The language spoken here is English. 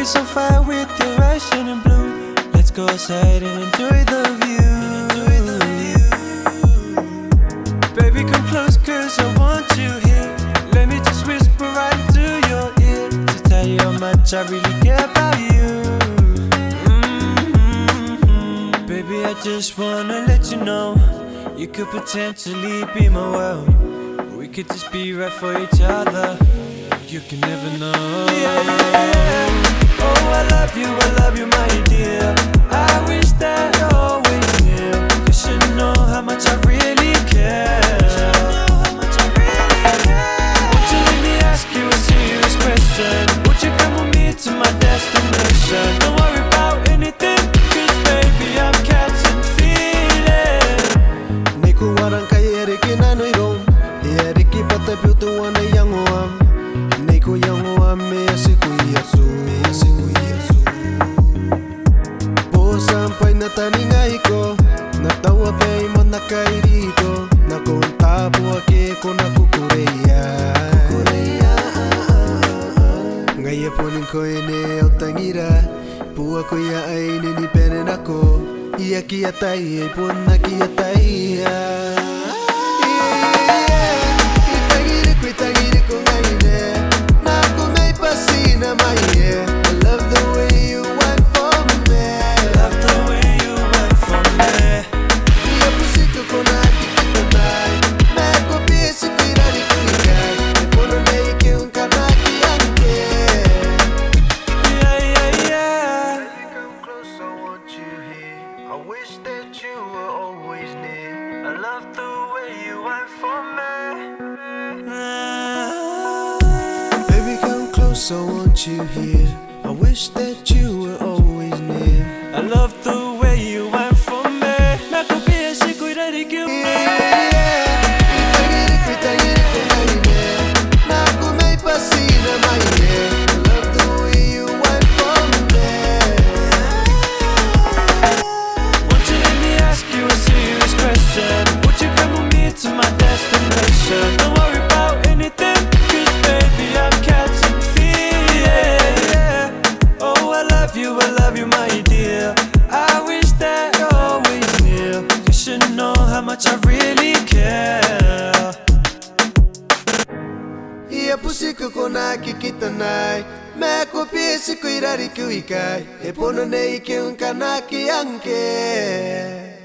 so fire with your eyes shining blue. Let's go outside and enjoy the view. Baby, come close, cause I want you here. Let me just whisper right into your ear to tell you how much I really care about you. Baby, I just wanna let you know you could potentially be my world. We could just be right for each other. You can never know. Oh, I love you, my dear. I wish that you always knew. You should know how much I really care. Won't you let me ask you a serious question? Won't you come with me to my destination? Don't worry about anything, cause baby I'm catching feelings. Niku warang kaya riki nanoirom. Ya riki pata piutu wana yang oam. Niku yang oam me asiku yasu. Po sampai na taningai ko. Natawa bay mo nakairi ko. Nakunta po ake ko nakukureya. Ngaya po ko ine au tangira. Pua ko ya ai ni penen ako. Ia kia tai ai pun na kia tai. Itagiri ko ngaine. Na ko may pasina maiye. I love the way you went for me. Love the way you went for me. Ia pusiko ko na kikita nai. Me ko piesi kuirari kuikai. E pono nei ke un kanaki anke. Yeah. Come close, I want you here. I wish that you were always near. I love the way you went for me. Baby, come close, I want you here. I wish that you were always near. I love the way you went for me. Naku piesi kuirari kiume. Itagiri ko ngaine. Naku may pasina maine. I love the way you went for me. Won't you let me ask you a serious question? Would you come with me to my destination? Don't worry about anything, cause baby I'm catching feelings. Oh, I love you, my dear. I wish that you always knew. You should know how much I really care. Ia pusiko ko na kikita nai. Me ko piesi kuirari kuikai. E pono nei ke un kanaki anke.